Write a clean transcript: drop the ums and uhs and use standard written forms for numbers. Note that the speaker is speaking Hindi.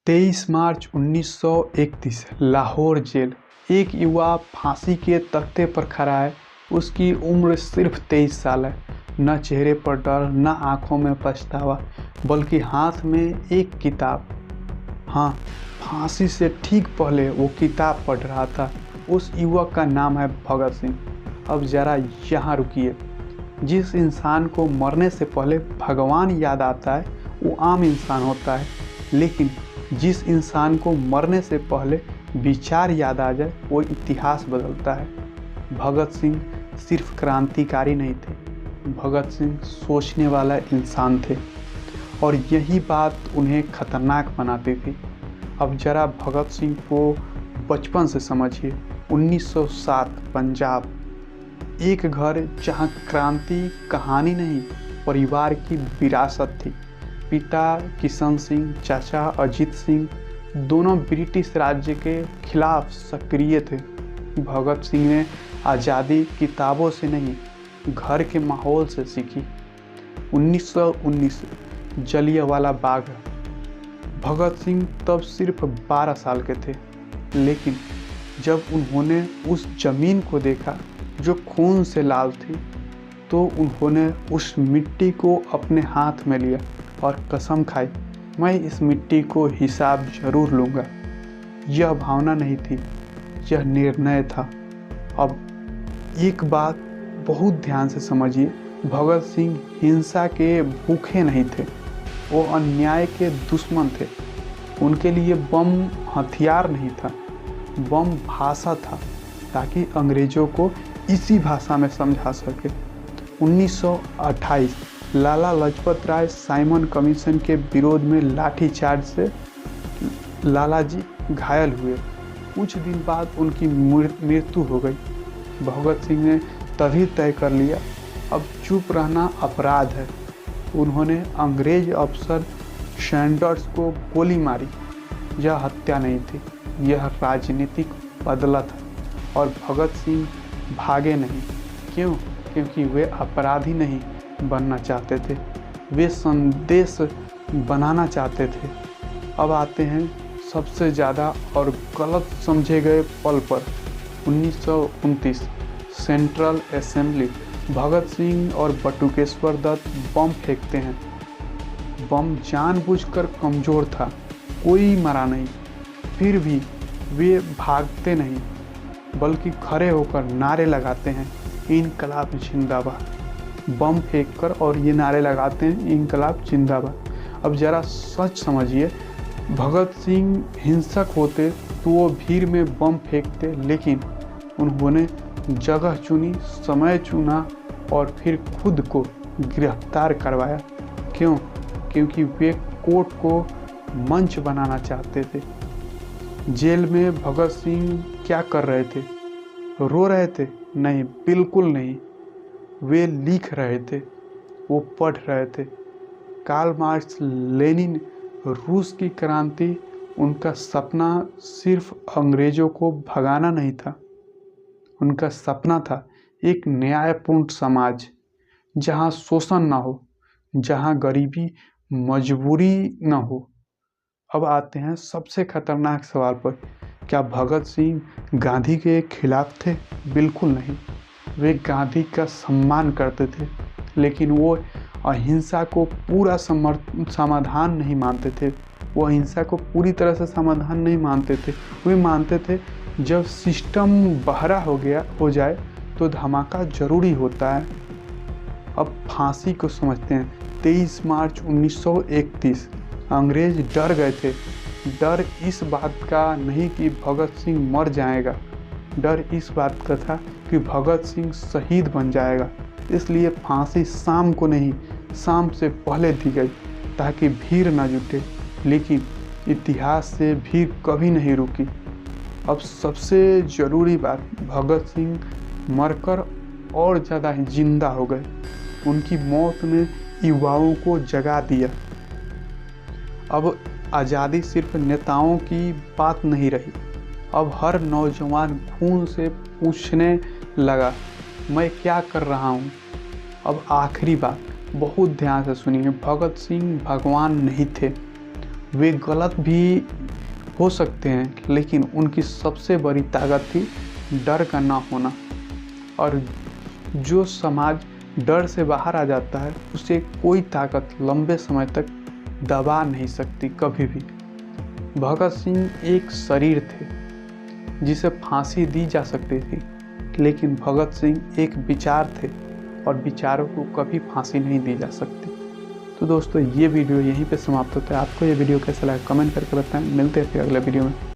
23 मार्च 1931 लाहौर जेल। एक युवा फांसी के तख्ते पर खड़ा है। उसकी उम्र सिर्फ 23 साल है। न चेहरे पर डर, न आंखों में पछतावा, बल्कि हाथ में एक किताब। हाँ, फांसी से ठीक पहले वो किताब पढ़ रहा था। उस युवक का नाम है भगत सिंह। अब जरा यहाँ रुकिए। जिस इंसान को मरने से पहले भगवान याद आता है वो आम इंसान होता है, लेकिन जिस इंसान को मरने से पहले विचार याद आ जाए वो इतिहास बदलता है। भगत सिंह सिर्फ क्रांतिकारी नहीं थे, भगत सिंह सोचने वाला इंसान थे, और यही बात उन्हें खतरनाक बनाती थी। अब जरा भगत सिंह को बचपन से समझिए। 1907 पंजाब, एक घर जहां क्रांति कहानी नहीं, परिवार की विरासत थी। पिता किशन सिंह, चाचा अजीत सिंह, दोनों ब्रिटिश राज्य के खिलाफ सक्रिय थे। भगत सिंह ने आज़ादी किताबों से नहीं, घर के माहौल से सीखी। 1919 जलियांवाला बाग। भगत सिंह तब सिर्फ 12 साल के थे, लेकिन जब उन्होंने उस जमीन को देखा जो खून से लाल थी, तो उन्होंने उस मिट्टी को अपने हाथ में लिया और कसम खाई, मैं इस मिट्टी को हिसाब जरूर लूँगा। यह भावना नहीं थी, यह निर्णय था। अब एक बात बहुत ध्यान से समझिए, भगत सिंह हिंसा के भूखे नहीं थे, वो अन्याय के दुश्मन थे। उनके लिए बम हथियार नहीं था, बम भाषा था, ताकि अंग्रेजों को इसी भाषा में समझा सके। 1928 लाला लाजपत राय साइमन कमीशन के विरोध में लाठीचार्ज से लाला जी घायल हुए। कुछ दिन बाद उनकी मृत्यु हो गई। भगत सिंह ने तभी तय कर लिया, अब चुप रहना अपराध है। उन्होंने अंग्रेज अफसर सैंडर्स को गोली मारी। यह हत्या नहीं थी, यह राजनीतिक बदला था। और भगत सिंह भागे नहीं। क्यों? क्योंकि वे अपराधी नहीं बनना चाहते थे, वे संदेश बनाना चाहते थे। अब आते हैं सबसे ज़्यादा और गलत समझे गए पल पर। 1929 सेंट्रल असेंबली। भगत सिंह और बटुकेश्वर दत्त बम फेंकते हैं। बम जानबूझकर कमज़ोर था, कोई मरा नहीं। फिर भी वे भागते नहीं, बल्कि खड़े होकर नारे लगाते हैं, इनकलाब जिंदाबाद। बम फेंककर और ये नारे लगाते हैं, इनकलाब जिंदाबाद। अब ज़रा सच समझिए, भगत सिंह हिंसक होते तो वो भीड़ में बम फेंकते, लेकिन उन्होंने जगह चुनी, समय चुना और फिर खुद को गिरफ्तार करवाया। क्यों? क्योंकि वे कोर्ट को मंच बनाना चाहते थे। जेल में भगत सिंह क्या कर रहे थे? रो रहे थे? नहीं, बिल्कुल नहीं। वे लिख रहे थे, वो पढ़ रहे थे। कार्ल मार्क्स, लेनिन, रूस की क्रांति। उनका सपना सिर्फ अंग्रेजों को भगाना नहीं था, उनका सपना था एक न्यायपूर्ण समाज, जहाँ शोषण ना हो, जहाँ गरीबी मजबूरी ना हो। अब आते हैं सबसे खतरनाक सवाल पर। क्या भगत सिंह गांधी के खिलाफ थे? बिल्कुल नहीं। वे गांधी का सम्मान करते थे, लेकिन वो अहिंसा को पूरा समाधान नहीं मानते थे। वो अहिंसा को पूरी तरह से समाधान नहीं मानते थे। वे मानते थे जब सिस्टम बहरा हो जाए तो धमाका जरूरी होता है। अब फांसी को समझते हैं। 23 मार्च 1931 अंग्रेज डर गए थे। डर इस बात का नहीं कि भगत सिंह मर जाएगा, डर इस बात का था कि भगत सिंह शहीद बन जाएगा। इसलिए फांसी शाम को नहीं, शाम से पहले दी गई, ताकि भीड़ न जुटे। लेकिन इतिहास से भीड़ कभी नहीं रुकी। अब सबसे ज़रूरी बात, भगत सिंह मरकर और ज़्यादा जिंदा हो गए। उनकी मौत ने युवाओं को जगा दिया। अब आज़ादी सिर्फ नेताओं की बात नहीं रही। अब हर नौजवान खून से पूछने लगा, मैं क्या कर रहा हूँ। अब आखिरी बात, बहुत ध्यान से सुनिए, भगत सिंह भगवान नहीं थे, वे गलत भी हो सकते हैं, लेकिन उनकी सबसे बड़ी ताकत थी डर का ना होना। और जो समाज डर से बाहर आ जाता है उसे कोई ताकत लंबे समय तक दबा नहीं सकती कभी भी। भगत सिंह एक शरीर थे जिसे फांसी दी जा सकती थी, लेकिन भगत सिंह एक विचार थे और विचारों को कभी फांसी नहीं दी जा सकती। तो दोस्तों ये वीडियो यहीं पे समाप्त होता है। आपको ये वीडियो कैसा लगा कमेंट करके बताएं। मिलते हैं फिर अगले वीडियो में।